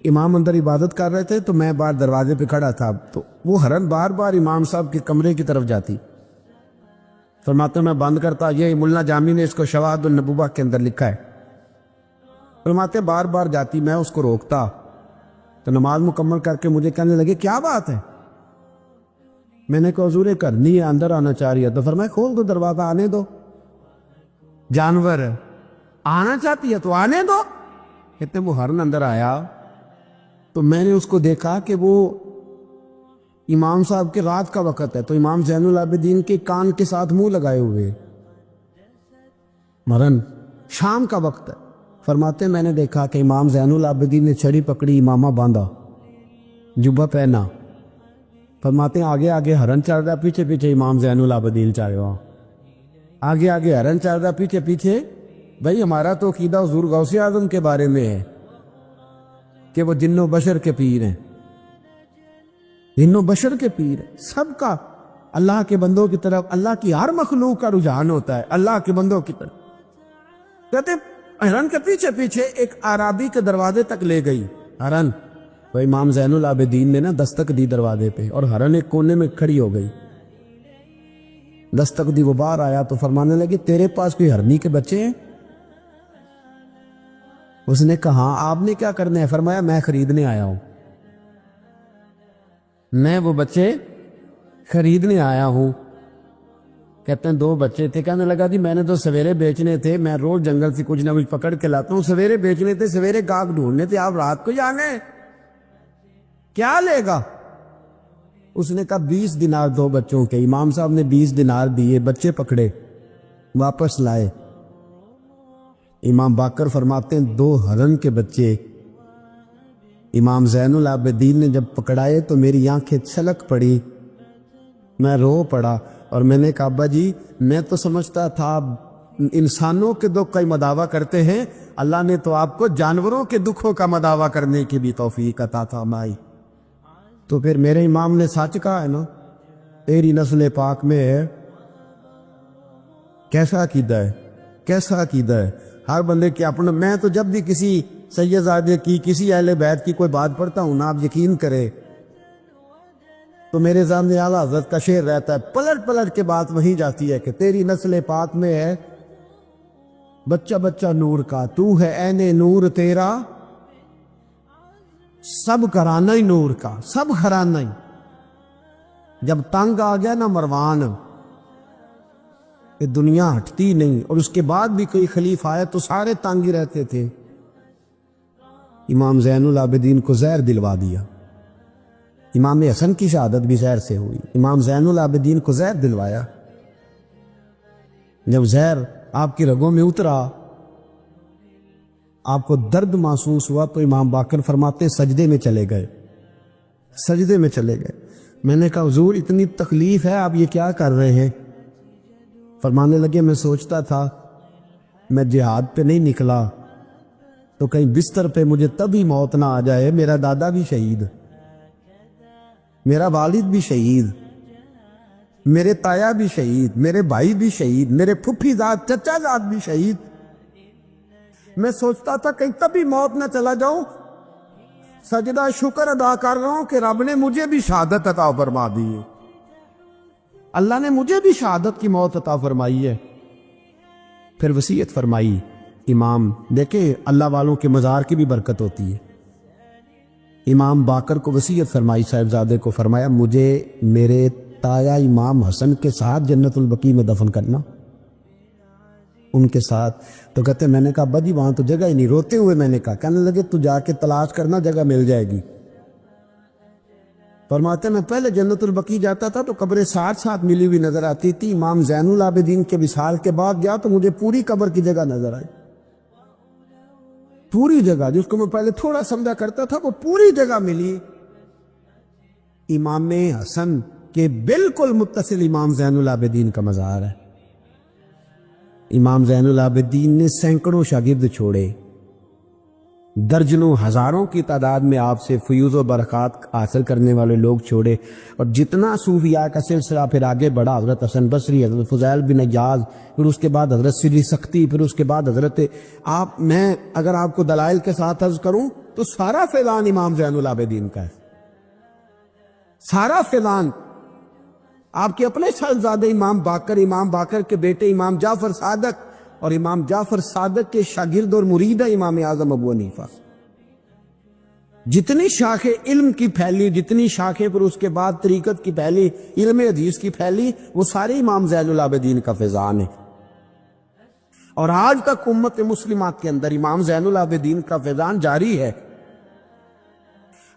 امام اندر عبادت کر رہے تھے, تو میں باہر دروازے پہ کھڑا تھا. تو وہ ہرن بار بار امام صاحب کے کمرے کی طرف جاتی. فرماتے میں بند کرتا, یہ ملا جامی نے اس کو شواہد النبوہ کے اندر لکھا ہے. فرماتے بار بار جاتی, میں اس کو روکتا. تو نماز مکمل کر کے مجھے کہنے لگے کیا بات ہے؟ میں نے کہا حضور کرنی ہے, اندر آنا چاہ رہی ہے. تو فرمایا کھول دو دروازہ, آنے دو, جانور آنا چاہتی ہے تو آنے دو. کہتے وہ ہرن اندر آیا تو میں نے اس کو دیکھا کہ وہ امام صاحب کے رات کا وقت ہے, تو امام زین العابدین کے کان کے ساتھ منہ لگائے ہوئے, مرن شام کا وقت ہے. فرماتے میں نے دیکھا کہ امام زین العابدین نے چھڑی پکڑی, امامہ باندھا, جبہ پہنا. فرماتے ہیں آگے آگے ہرن چل رہا, پیچھے پیچھے امام زین العابدین چل رہا. آگے آگے ہرن چل رہا, پیچھے پیچھے. بھائی ہمارا تو عقیدہ حضور غوث اعظم کے بارے میں ہے کہ وہ جن و بشر کے پیر ہیں, جن و بشر کے پیر ہیں. سب کا اللہ کے بندوں کی طرف, اللہ کی ہر مخلوق کا رجحان ہوتا ہے اللہ کے بندوں کی طرف. کہتے ہرن کے پیچھے پیچھے ایک عرابی کے دروازے تک لے گئی ہرن. تو امام زین العابدین نے نا دستک دی دروازے پہ, اور ہرن ایک کونے میں کھڑی ہو گئی. دستک دی, وہ باہر آیا تو فرمانے لگے تیرے پاس کوئی ہرنی کے بچے ہیں؟ اس نے کہا آپ نے کیا کرنا ہے؟ فرمایا میں خریدنے آیا ہوں, میں وہ بچے خریدنے آیا ہوں. کہتے ہیں 2 بچے تھے. کہنے لگا جی میں نے تو سویرے بیچنے تھے, میں روز جنگل سے کچھ نہ کچھ پکڑ کے لاتا ہوں, سویرے بیچنے تھے, سویرے گاہک ڈھونڈنے تھے, آپ رات کو جانے, کیا لے گا؟ اس نے کہا 20 دینار 2 بچوں کے. امام صاحب نے 20 دینار دیے, بچے پکڑے, واپس لائے. امام باقر فرماتے ہیں 2 ہرن کے بچے امام زین العابدین نے جب پکڑائے تو میری آنکھیں چھلک پڑی. میں رو پڑا اور میں نے کہا ابا جی میں تو سمجھتا تھا انسانوں کے دکھ کا ہی مداوع کرتے ہیں، اللہ نے تو آپ کو جانوروں کے دکھوں کا مداوع کرنے کی بھی توفیق عطا فرمائی۔ تو پھر میرے امام نے سچ کہا ہے نا، تیری نسل پاک میں ہے کیسا عقیدہ ہے، کیسا عقیدہ ہے ہر بندے کے اپنا۔ میں تو جب بھی کسی سید زادے کی کسی اہل بیت کی کوئی بات پڑھتا ہوں نا، آپ یقین کرے تو میرے سامنے اعلیٰ حضرت کا شعر رہتا ہے، پلٹ پلٹ کے بات وہیں جاتی ہے کہ تیری نسل پاک میں ہے بچہ بچہ نور کا، تو ہے عین نور تیرا سب گھرانہ ہی نور کا، سب گھرانہ ہی۔ جب تنگ آ گیا نا مروان کہ دنیا ہٹتی نہیں، اور اس کے بعد بھی کوئی خلیفہ آئے تو سارے تنگ ہی رہتے تھے، امام زین العابدین کو زہر دلوا دیا۔ امام حسن کی شہادت بھی زہر سے ہوئی، امام زین العابدین کو زہر دلوایا۔ جب زہر آپ کی رگوں میں اترا، آپ کو درد محسوس ہوا، تو امام باقر فرماتے سجدے میں چلے گئے، سجدے میں چلے گئے۔ میں نے کہا حضور اتنی تکلیف ہے، آپ یہ کیا کر رہے ہیں؟ فرمانے لگے میں سوچتا تھا میں جہاد پہ نہیں نکلا تو کہیں بستر پہ مجھے تبھی موت نہ آ جائے، میرا دادا بھی شہید، میرا والد بھی شہید، میرے تایا بھی شہید، میرے بھائی بھی شہید، میرے پھپھی زاد چچا زاد بھی شہید۔ میں سوچتا تھا کہیں تبھی موت نہ چلا جاؤں، سجدہ شکر ادا کر رہا ہوں کہ رب نے مجھے بھی شہادت عطا فرما دی ہے، اللہ نے مجھے بھی شہادت کی موت عطا فرمائی ہے۔ پھر وصیت فرمائی امام، دیکھیں اللہ والوں کے مزار کی بھی برکت ہوتی ہے۔ امام باقر کو وصیت فرمائی صاحبزادے کو، فرمایا مجھے میرے تایا امام حسن کے ساتھ جنت البقیع میں دفن کرنا، ان کے ساتھ۔ تو کہتے میں نے کہا ابا جی وہاں تو جگہ ہی نہیں، روتے ہوئے میں نے کہا، کہنے لگے تو جا کے تلاش کرنا، جگہ مل جائے گی۔ فرماتے میں پہلے جنت البقیع جاتا تھا تو قبریں ساتھ ساتھ ملی ہوئی نظر آتی تھی، امام زین العابدین کے وصال کے بعد گیا تو مجھے پوری قبر کی جگہ نظر آئی، پوری جگہ جس کو میں پہلے تھوڑا سمجھا کرتا تھا وہ پوری جگہ ملی۔ امام حسن کے بالکل متصل امام زین العابدین کا مزار ہے۔ امام زین العابدین نے سینکڑوں شاگرد چھوڑے، درجنوں ہزاروں کی تعداد میں آپ سے فیوز و برکات حاصل کرنے والے لوگ چھوڑے، اور جتنا صوفیاء کا سلسلہ پھر آگے بڑھا، حضرت حسن بصری، حضرت فضیل بن عیاض، پھر اس کے بعد حضرت سری سختی، پھر اس کے بعد حضرت میں اگر آپ کو دلائل کے ساتھ عرض کروں تو سارا فیضان امام زین العابدین کا ہے، سارا فیضان۔ آپ کے اپنے شہزادے امام باقر کے بیٹے امام جعفر صادق، اور امام جعفر صادق کے شاگرد اور مرید ہے امام اعظم ابو حنیفہ۔ جتنی شاخیں علم کی پھیلی، جتنی شاخیں پھر اس کے بعد طریقت کی پھیلی، علم حدیث کی پھیلی، وہ سارے امام زین العابدین کا فیضان ہے۔ اور آج تک امت مسلمہ کے اندر امام زین العابدین کا فیضان جاری ہے،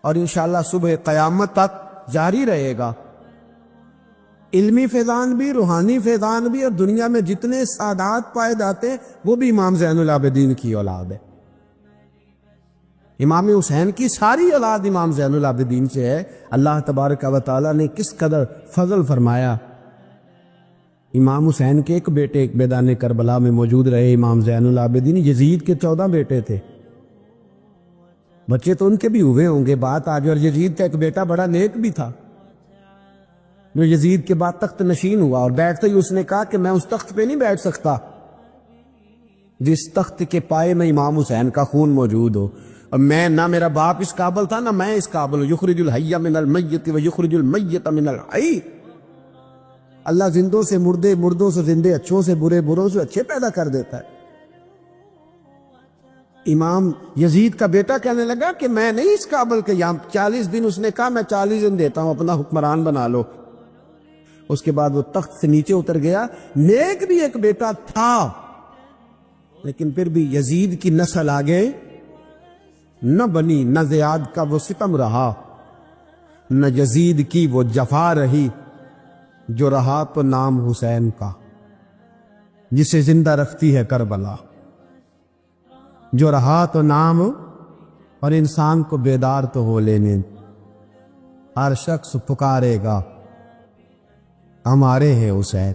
اور انشاءاللہ صبح قیامت تک جاری رہے گا۔ علمی فیضان بھی، روحانی فیضان بھی، اور دنیا میں جتنے سعادات پائے جاتے ہیں وہ بھی امام زین العابدین کی اولاد ہے۔ امام حسین کی ساری اولاد امام زین العابدین سے ہے۔ اللہ تبارک و تعالیٰ نے کس قدر فضل فرمایا۔ امام حسین کے ایک بیٹے ایک میدان کربلا میں موجود رہے، امام زین العابدین۔ یزید کے 14 بیٹے تھے، بچے تو ان کے بھی ہوئے ہوں گے بات آج، اور یزید کا ایک بیٹا بڑا نیک بھی تھا جو یزید کے بعد تخت نشین ہوا، اور بیٹھتے ہی اس نے کہا کہ میں اس تخت پہ نہیں بیٹھ سکتا جس تخت کے پائے میں امام حسین کا خون موجود ہو، اور میں نہ میرا باپ اس قابل تھا نہ میں اس قابل ہوں۔ یخرج الحی من المیت و یخرج المیت من الحی، اللہ زندوں سے مردے، مردوں سے زندے، اچھوں سے برے، بروں سے اچھے پیدا کر دیتا ہے۔ امام یزید کا بیٹا کہنے لگا کہ میں نہیں اس قابل کہ یہاں 40 دن، اس نے کہا میں 40 دن دیتا ہوں، اپنا حکمران بنا لو۔ اس کے بعد وہ تخت سے نیچے اتر گیا۔ نیک بھی ایک بیٹا تھا، لیکن پھر بھی یزید کی نسل آگے نہ بنی، نہ زیاد کا وہ ستم رہا، نہ یزید کی وہ جفا رہی، جو رہا تو نام حسین کا، جسے زندہ رکھتی ہے کربلا، جو رہا تو نام، اور انسان کو بیدار تو ہو لینے۔ ہر شخص پکارے گا ہمارے ہیں حسین،